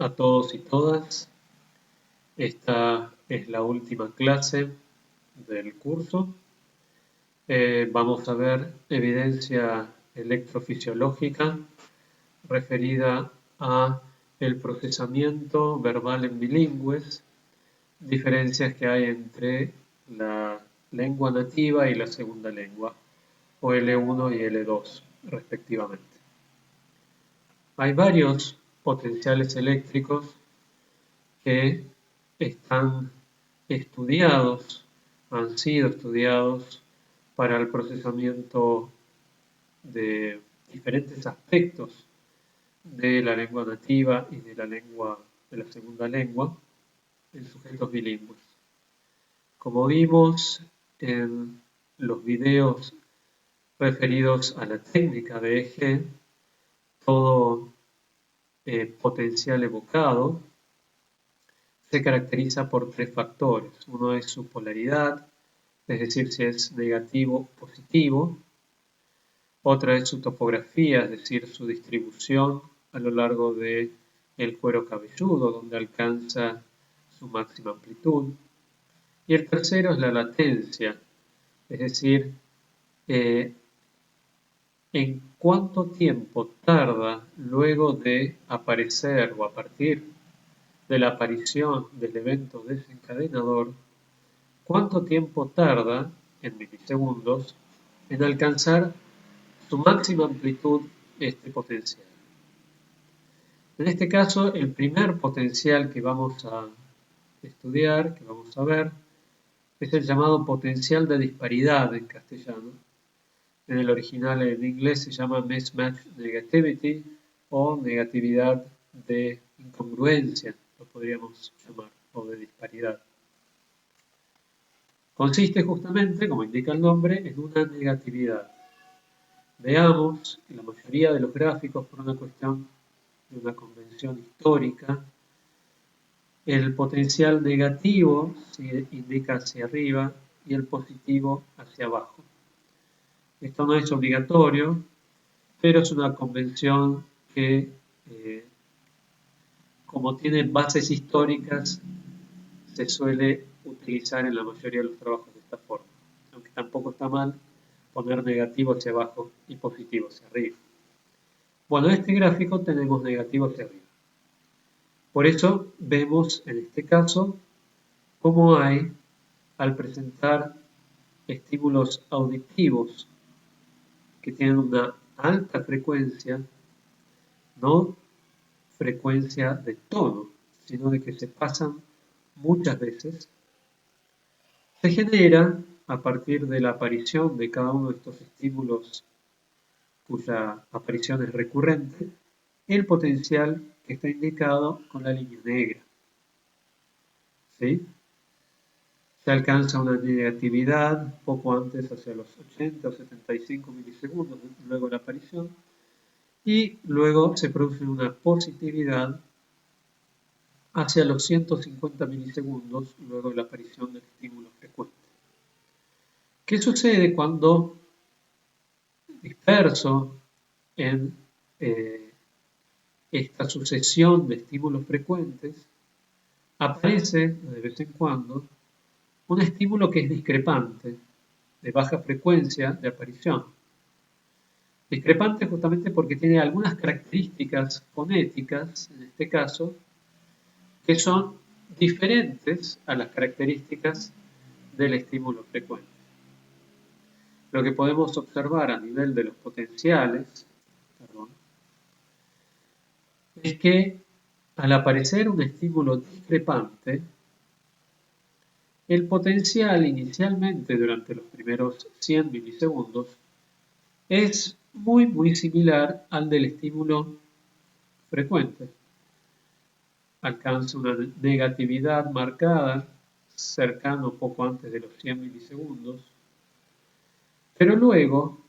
a todos y todas. Esta es la última clase del curso. Vamos a ver evidencia electrofisiológica referida a el procesamiento verbal en bilingües, diferencias que hay entre la lengua nativa y la segunda lengua, o L1 y L2 respectivamente. Hay varios potenciales eléctricos que están estudiados, han sido estudiados para el procesamiento de diferentes aspectos de la lengua nativa y de la segunda lengua en sujetos bilingües. Como vimos en los videos referidos a la técnica de eje, todo potencial evocado se caracteriza por tres factores. Uno es su polaridad, es decir, si es negativo o positivo. Otra es su topografía, es decir, su distribución a lo largo del cuero cabelludo, donde alcanza su máxima amplitud. Y el tercero es la latencia, es decir, en cuánto tiempo tarda luego de aparecer o a partir de la aparición del evento desencadenador, cuánto tiempo tarda, en milisegundos, en alcanzar su máxima amplitud este potencial. En este caso, el primer potencial que vamos a estudiar, que vamos a ver, es el llamado potencial de disparidad en castellano. En el original en inglés se llama mismatch negativity o negatividad de incongruencia, lo podríamos llamar, o de disparidad. Consiste justamente, como indica el nombre, en una negatividad. Veamos que la mayoría de los gráficos, por una cuestión de una convención histórica, el potencial negativo se indica hacia arriba y el positivo hacia abajo. Esto no es obligatorio, pero es una convención que, como tiene bases históricas, se suele utilizar en la mayoría de los trabajos de esta forma, aunque tampoco está mal poner negativo hacia abajo y positivo hacia arriba. Bueno, en este gráfico tenemos negativo hacia arriba. Por eso vemos en este caso cómo hay, al presentar estímulos auditivos que tienen una alta frecuencia, no frecuencia de tono, sino de que se pasan muchas veces, se genera a partir de la aparición de cada uno de estos estímulos cuya aparición es recurrente, el potencial que está indicado con la línea negra. ¿Sí? Se alcanza una negatividad poco antes, hacia los 80 o 75 milisegundos, luego de la aparición, y luego se produce una positividad hacia los 150 milisegundos, luego de la aparición del estímulo frecuente. ¿Qué sucede cuando, disperso en esta sucesión de estímulos frecuentes, aparece de vez en cuando un estímulo que es discrepante, de baja frecuencia de aparición? Discrepante justamente porque tiene algunas características fonéticas, en este caso, que son diferentes a las características del estímulo frecuente. Lo que podemos observar a nivel de los potenciales, es que al aparecer un estímulo discrepante, el potencial inicialmente durante los primeros 100 milisegundos es muy similar al del estímulo frecuente. Alcanza una negatividad marcada cercano poco antes de los 100 milisegundos, pero luego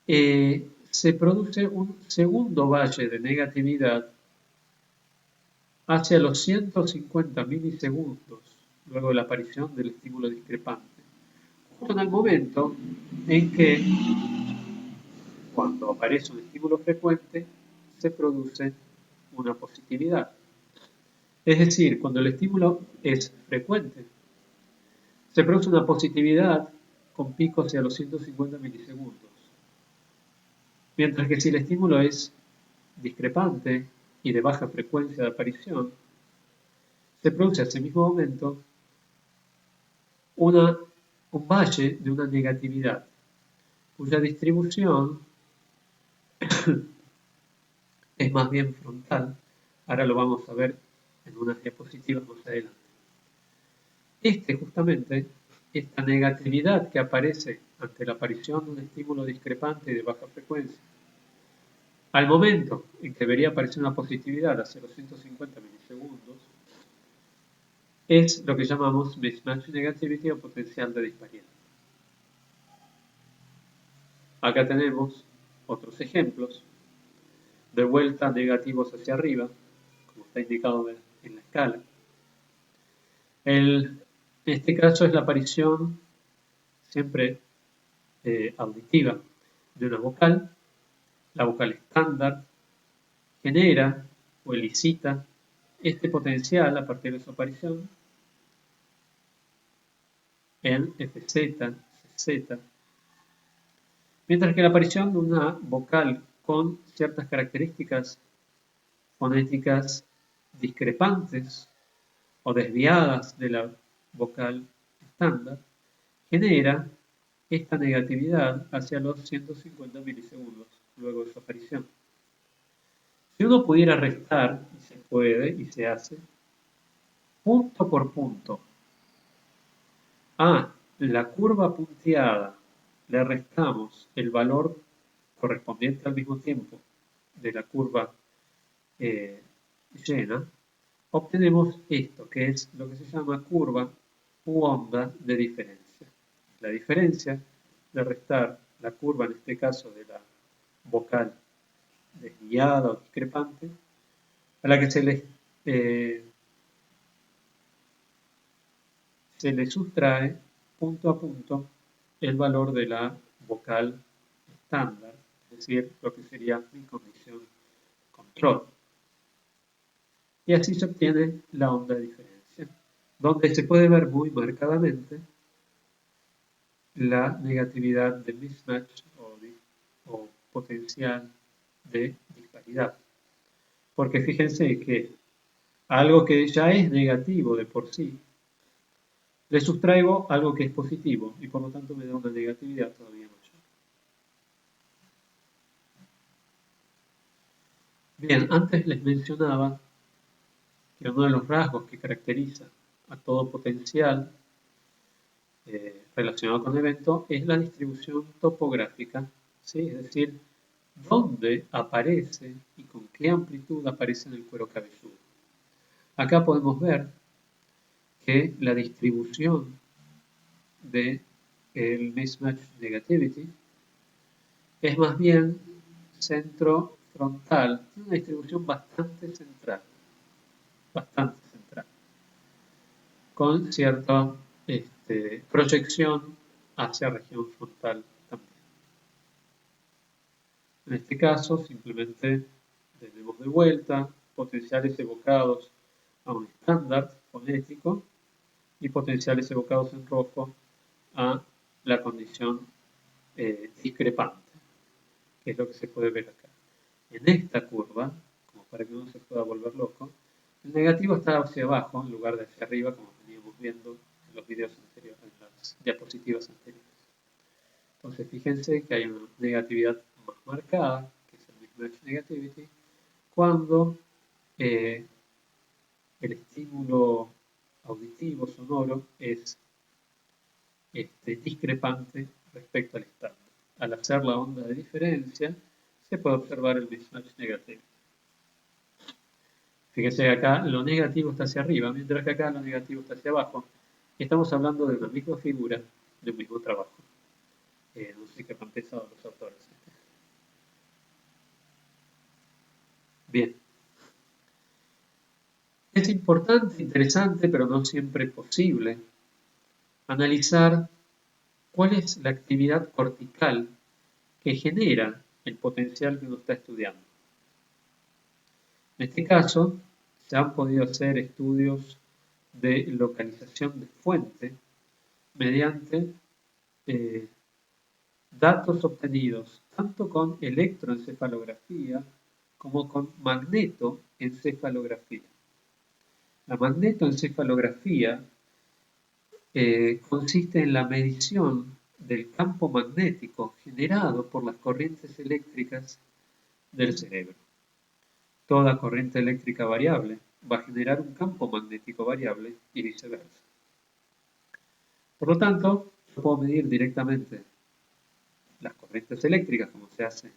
se produce un segundo valle de negatividad hacia los 150 milisegundos, luego de la aparición del estímulo discrepante, justo en el momento en que, cuando aparece un estímulo frecuente, se produce una positividad. Es decir, cuando el estímulo es frecuente, se produce una positividad con picos hacia los 150 milisegundos. Mientras que si el estímulo es discrepante y de baja frecuencia de aparición, se produce a ese mismo momento un valle de una negatividad, cuya distribución es más bien frontal. Ahora lo vamos a ver en unas diapositivas más adelante. Justamente, esta negatividad que aparece ante la aparición de un estímulo discrepante y de baja frecuencia, al momento en que debería aparecer una positividad hacia los 150 milisegundos, es lo que llamamos mismatch negativity o potencial de disparidad. Acá tenemos otros ejemplos. De vuelta negativos hacia arriba, como está indicado en la escala. En este caso es la aparición siempre auditiva de una vocal. La vocal estándar genera o elicita este potencial a partir de su aparición en FZ, CZ, mientras que la aparición de una vocal con ciertas características fonéticas discrepantes o desviadas de la vocal estándar genera esta negatividad hacia los 150 milisegundos luego de su aparición. Si uno pudiera restar, y se puede y se hace, punto por punto, a la curva punteada le restamos el valor correspondiente al mismo tiempo de la curva llena, obtenemos esto, que es lo que se llama curva u onda de diferencia. La diferencia de restar la curva, en este caso de la vocal desviada o discrepante, a la que se le sustrae punto a punto el valor de la vocal estándar, es decir, lo que sería mi condición control. Y así se obtiene la onda de diferencia, donde se puede ver muy marcadamente la negatividad de mismatch o potencial de disparidad. Porque fíjense que algo que ya es negativo de por sí, le sustraigo algo que es positivo y por lo tanto me da una negatividad todavía mayor. Bien, antes les mencionaba que uno de los rasgos que caracteriza a todo potencial relacionado con evento es la distribución topográfica, ¿sí? Es decir, dónde aparece y con qué amplitud aparece en el cuero cabelludo. Acá podemos ver que la distribución del mismatch negativity es más bien centro frontal, tiene una distribución bastante central, con cierta proyección hacia región frontal también. En este caso, simplemente tenemos de vuelta potenciales evocados a un estándar fonético y potenciales evocados en rojo a la condición discrepante, que es lo que se puede ver acá. En esta curva, como para que uno se pueda volver loco, el negativo está hacia abajo en lugar de hacia arriba, como veníamos viendo en los videos anteriores, en las diapositivas anteriores. Entonces, fíjense que hay una negatividad más marcada, que es el mismatch negativity, cuando el estímulo auditivo sonoro es discrepante respecto al estándar. Al hacer la onda de diferencia, se puede observar el mismatch negativo. Fíjense que acá lo negativo está hacia arriba, mientras que acá lo negativo está hacia abajo. Estamos hablando de una misma figura, de un mismo trabajo. No sé qué han pensado los autores. Bien. Es importante, interesante, pero no siempre posible, analizar cuál es la actividad cortical que genera el potencial que uno está estudiando. En este caso, se han podido hacer estudios de localización de fuente mediante eh, datos obtenidos tanto con electroencefalografía como con magnetoencefalografía. La magnetoencefalografía consiste en la medición del campo magnético generado por las corrientes eléctricas del cerebro. Toda corriente eléctrica variable va a generar un campo magnético variable y viceversa. Por lo tanto, yo puedo medir directamente las corrientes eléctricas como se hace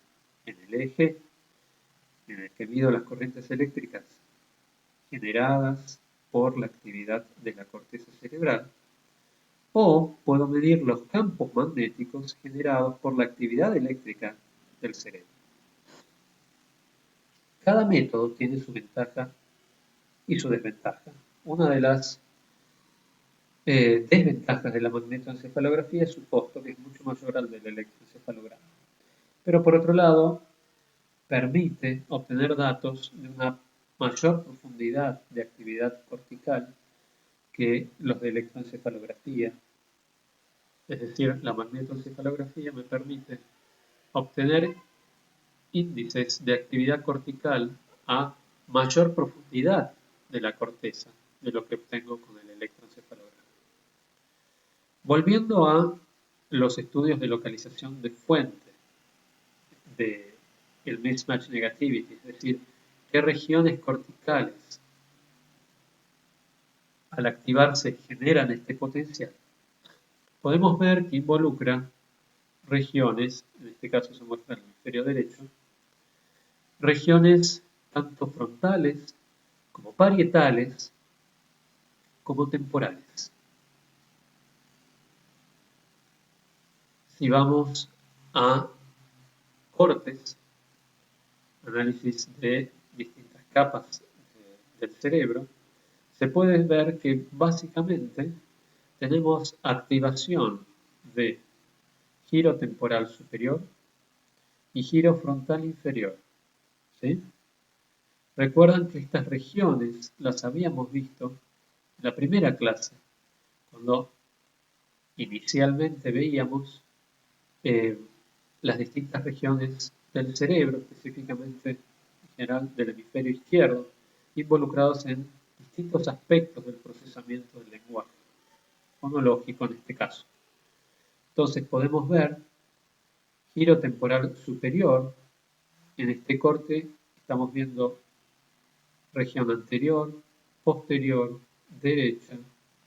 en el eje, en el que mido las corrientes eléctricas generadas por la actividad de la corteza cerebral, o puedo medir los campos magnéticos generados por la actividad eléctrica del cerebro. Cada método tiene su ventaja y su desventaja. Una de las desventajas de la magnetoencefalografía es su costo, que es mucho mayor al del electroencefalograma. Pero por otro lado, permite obtener datos de una mayor profundidad de actividad cortical que los de electroencefalografía. Es decir, la magnetoencefalografía me permite obtener índices de actividad cortical a mayor profundidad de la corteza de lo que obtengo con el electroencefalograma. Volviendo a los estudios de localización de fuente del mismatch negativity, es decir, qué regiones corticales al activarse generan este potencial, podemos ver que involucra regiones, en este caso se muestra en el hemisferio derecho, regiones tanto frontales como parietales como temporales. Si vamos a cortes, análisis de distintas capas del cerebro, se puede ver que básicamente tenemos activación de giro temporal superior y giro frontal inferior. ¿Sí? Recuerdan que estas regiones las habíamos visto en la primera clase, cuando inicialmente veíamos las distintas regiones del cerebro, específicamente en general del hemisferio izquierdo, involucrados en distintos aspectos del procesamiento del lenguaje, fonológico en este caso. Entonces podemos ver giro temporal superior. En este corte estamos viendo región anterior, posterior, derecha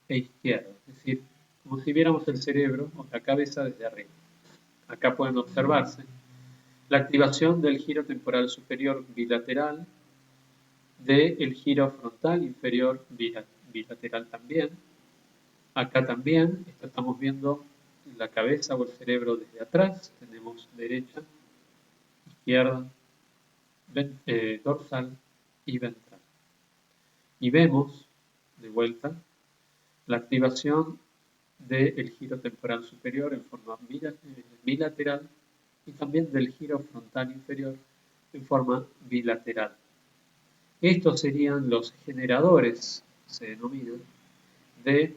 e izquierda, es decir, como si viéramos el cerebro o la cabeza desde arriba. Acá pueden observarse la activación del giro temporal superior bilateral, del giro frontal inferior bilateral también. Acá también estamos viendo la cabeza o el cerebro desde atrás, tenemos derecha, izquierda, dorsal y ventral. Y vemos, de vuelta, la activación del giro temporal superior en forma bilateral y también del giro frontal inferior en forma bilateral. Estos serían los generadores, se denominan, de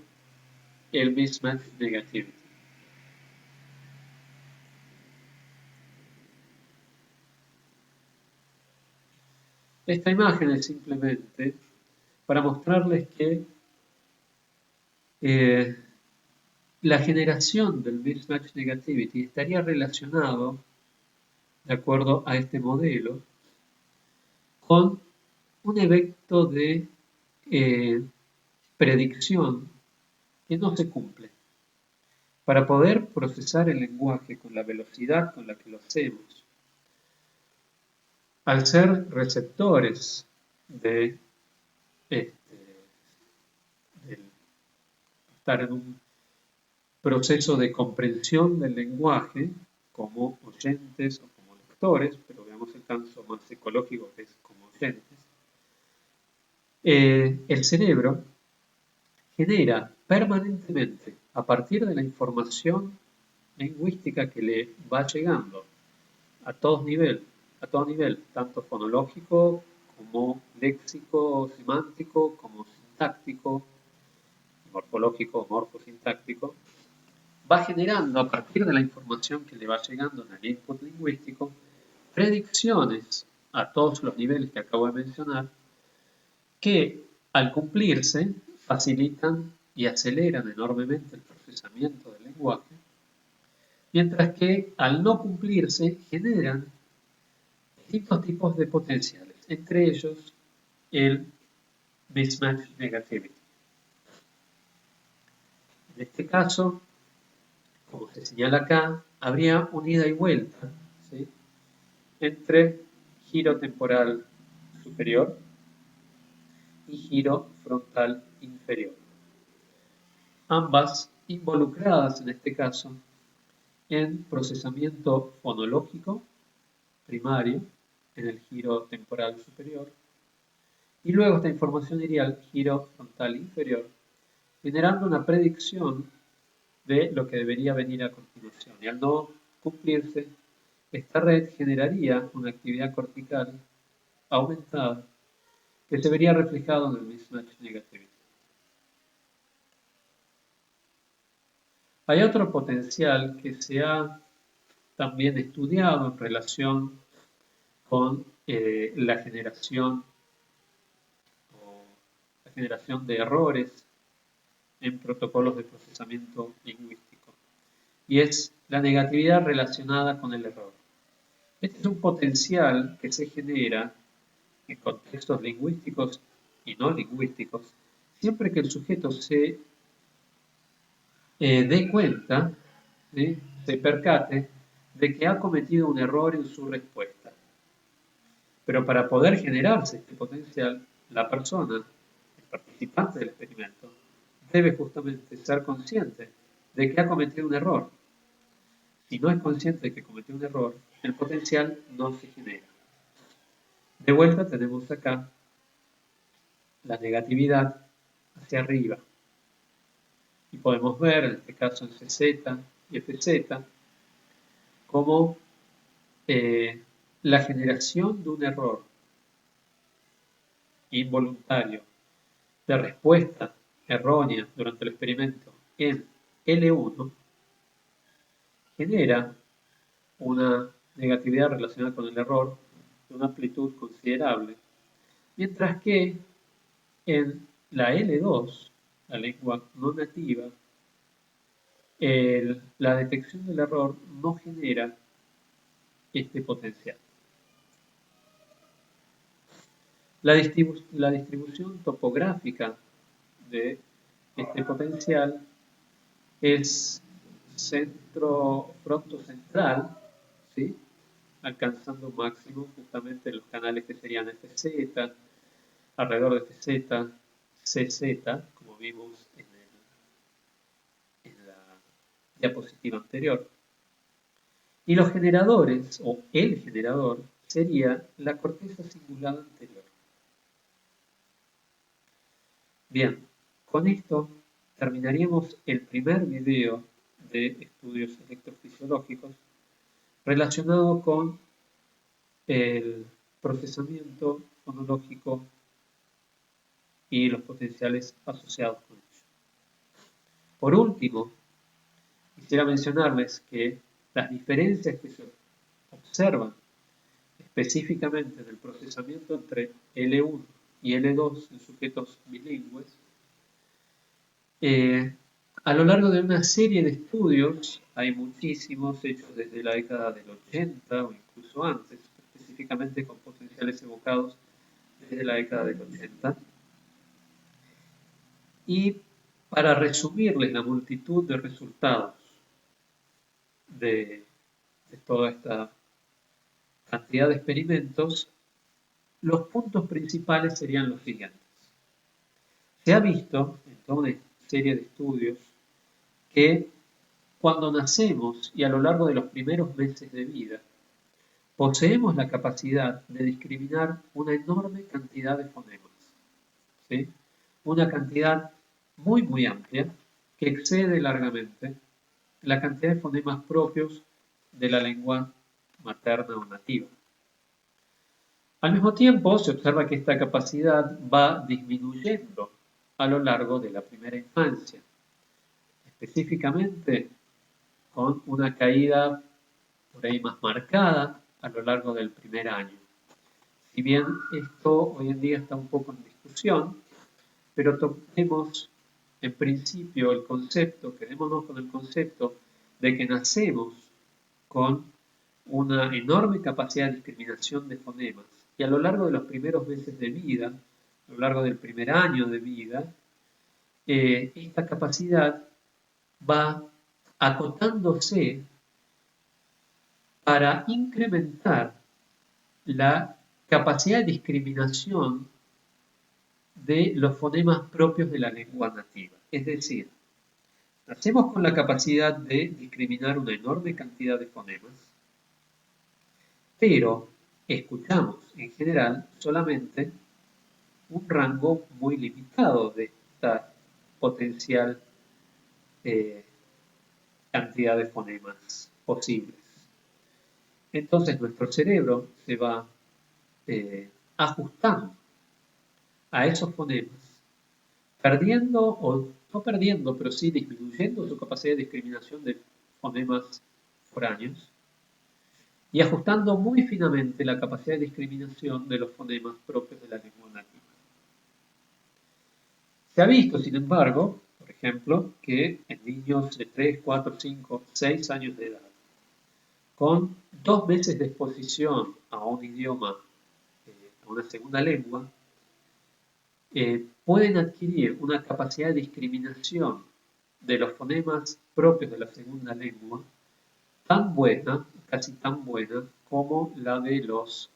el mismatch negativity. Esta imagen es simplemente para mostrarles que la generación del mismatch negativity estaría relacionado, de acuerdo a este modelo, con un evento de predicción que no se cumple. Para poder procesar el lenguaje con la velocidad con la que lo hacemos, al ser receptores de estar en un proceso de comprensión del lenguaje como oyentes o como lectores, pero veamos el caso más psicológico que es como oyentes, el cerebro genera permanentemente, a partir de la información lingüística que le va llegando a todo nivel, tanto fonológico como léxico semántico como sintáctico, morfológico o morfosintáctico, va generando a partir de la información que le va llegando en el input lingüístico predicciones a todos los niveles que acabo de mencionar que al cumplirse facilitan y aceleran enormemente el procesamiento del lenguaje, mientras que al no cumplirse generan distintos tipos de potenciales, entre ellos el mismatch negativity. En este caso, como se señala acá, habría un ida y vuelta, ¿sí?, entre giro temporal superior y giro frontal inferior, ambas involucradas en este caso en procesamiento fonológico primario en el giro temporal superior y luego esta información iría al giro frontal inferior, generando una predicción de lo que debería venir a continuación. Y al no cumplirse, esta red generaría una actividad cortical aumentada que se vería reflejado en el mismatch negativity. Hay otro potencial que se ha también estudiado en relación con la generación de errores en protocolos de procesamiento lingüístico, y es la negatividad relacionada con el error. Este es un potencial que se genera en contextos lingüísticos y no lingüísticos, siempre que el sujeto se dé cuenta, ¿sí?, se percate de que ha cometido un error en su respuesta. Pero para poder generarse este potencial, la persona, el participante del experimento, debe justamente ser consciente de que ha cometido un error. Si no es consciente de que cometió un error, el potencial no se genera. De vuelta tenemos acá la negatividad hacia arriba. Y podemos ver, en este caso en CZ y FZ, como la generación de un error involuntario de respuesta errónea durante el experimento en L1 genera una negatividad relacionada con el error de una amplitud considerable, mientras que en la L2, la lengua no nativa, la detección del error no genera este potencial. La distribución topográfica de este potencial es fronto-central, ¿sí?, alcanzando máximo justamente los canales que serían FZ, alrededor de FZ, CZ, como vimos en la diapositiva anterior. Y los generadores, o el generador, sería la corteza cingulada anterior. Bien, con esto terminaríamos el primer video de estudios electrofisiológicos relacionado con el procesamiento fonológico y los potenciales asociados con ello. Por último, quisiera mencionarles que las diferencias que se observan específicamente en el procesamiento entre L1 y L2 en sujetos bilingües, a lo largo de una serie de estudios, hay muchísimos hechos desde la década del 80 o incluso antes, específicamente con potenciales evocados desde la década del 80. Y para resumirles la multitud de resultados de toda esta cantidad de experimentos, los puntos principales serían los siguientes. Se ha visto en toda una serie de estudios que cuando nacemos y a lo largo de los primeros meses de vida, poseemos la capacidad de discriminar una enorme cantidad de fonemas, ¿sí?, una cantidad muy amplia que excede largamente la cantidad de fonemas propios de la lengua materna o nativa. Al mismo tiempo, se observa que esta capacidad va disminuyendo a lo largo de la primera infancia, específicamente con una caída por ahí más marcada a lo largo del primer año. Si bien esto hoy en día está un poco en discusión, pero tomemos en principio el concepto, quedémonos con el concepto de que nacemos con una enorme capacidad de discriminación de fonemas y a lo largo de los primeros meses de vida, a lo largo del primer año de vida, esta capacidad va acotándose para incrementar la capacidad de discriminación de los fonemas propios de la lengua nativa. Es decir, nacemos con la capacidad de discriminar una enorme cantidad de fonemas, pero escuchamos en general solamente un rango muy limitado de esta potencial cantidad de fonemas posibles. Entonces nuestro cerebro se va ajustando a esos fonemas, perdiendo o no perdiendo, pero sí disminuyendo su capacidad de discriminación de fonemas foráneos y ajustando muy finamente la capacidad de discriminación de los fonemas propios de la lengua nativa. Se ha visto, sin embargo, por ejemplo, que en niños de 3, 4, 5, 6 años de edad, con 2 meses de exposición a un idioma, a una segunda lengua, pueden adquirir una capacidad de discriminación de los fonemas propios de la segunda lengua tan buena, casi tan buena, como la de los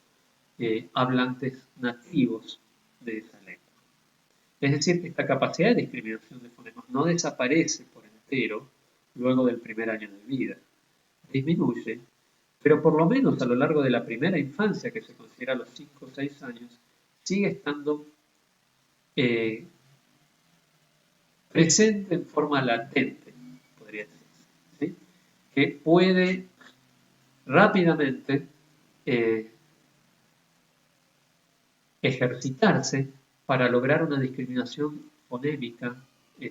hablantes nativos de esa lengua. Es decir, que esta capacidad de discriminación de fonemas no desaparece por entero luego del primer año de vida. Disminuye, pero por lo menos a lo largo de la primera infancia, que se considera los 5 o 6 años, sigue estando presente en forma latente, podría decirse, ¿sí? Que puede rápidamente ejercitarse para lograr una discriminación fonémica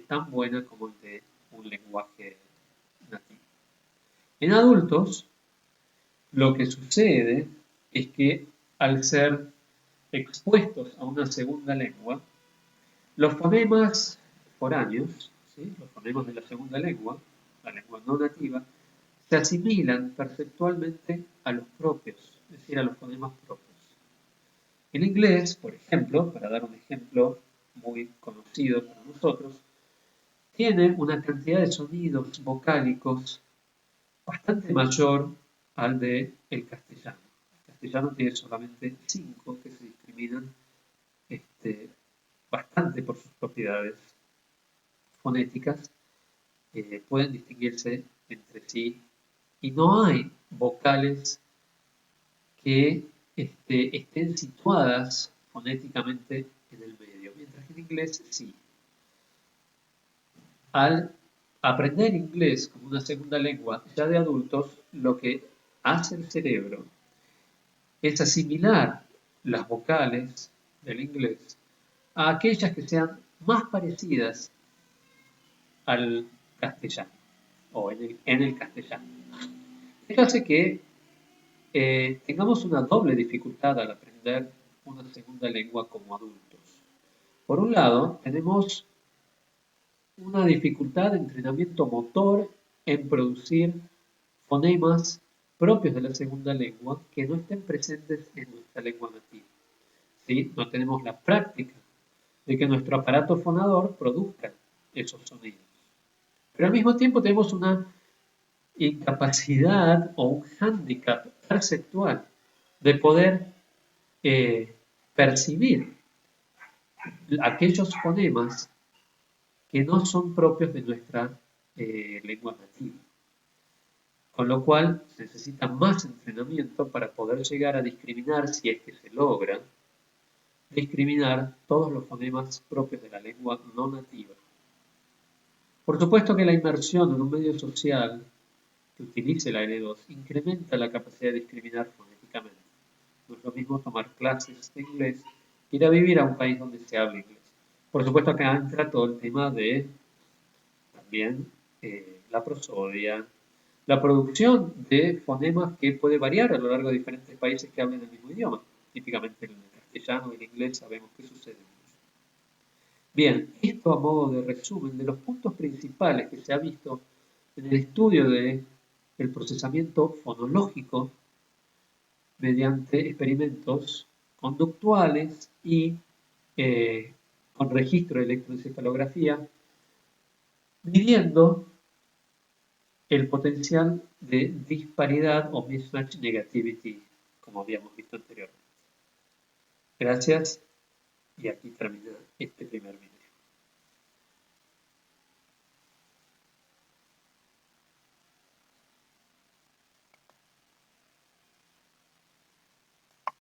tan buena como el de un lenguaje nativo. En adultos, lo que sucede es que al ser expuestos a una segunda lengua, los fonemas foráneos, ¿sí? Los fonemas de la segunda lengua, la lengua no nativa, se asimilan perceptualmente a los propios, es decir, a los fonemas propios. El inglés, por ejemplo, para dar un ejemplo muy conocido para nosotros, tiene una cantidad de sonidos vocálicos bastante mayor al del castellano. El castellano tiene solamente 5 que se discriminan bastante por sus propiedades fonéticas, pueden distinguirse entre sí y no hay vocales que estén situadas fonéticamente en el medio, mientras que en inglés sí. Al aprender inglés como una segunda lengua ya de adultos, lo que hace el cerebro es asimilar las vocales del inglés a aquellas que sean más parecidas al castellano o en el castellano. Esto hace que tengamos una doble dificultad al aprender una segunda lengua como adultos. Por un lado, tenemos una dificultad de entrenamiento motor en producir fonemas propios de la segunda lengua que no estén presentes en nuestra lengua nativa. ¿Sí? No tenemos la práctica de que nuestro aparato fonador produzca esos sonidos. Pero al mismo tiempo tenemos una incapacidad o un hándicap perceptual de poder percibir aquellos fonemas que no son propios de nuestra lengua nativa. Con lo cual se necesita más entrenamiento para poder llegar a discriminar, si es que se logra, discriminar todos los fonemas propios de la lengua no nativa. Por supuesto que la inmersión en un medio social que utilice la L2 incrementa la capacidad de discriminar fonéticamente. No es lo mismo tomar clases de inglés que ir a vivir a un país donde se habla inglés. Por supuesto que entra todo el tema de también la prosodia, la producción de fonemas que puede variar a lo largo de diferentes países que hablen el mismo idioma. Típicamente en el castellano y el inglés sabemos que sucede mucho. Bien, esto a modo de resumen de los puntos principales que se ha visto en el estudio del procesamiento fonológico mediante experimentos conductuales y con registro de electroencefalografía, midiendo el potencial de disparidad o mismatch negativity, como habíamos visto anteriormente. Gracias y aquí termina este primer video.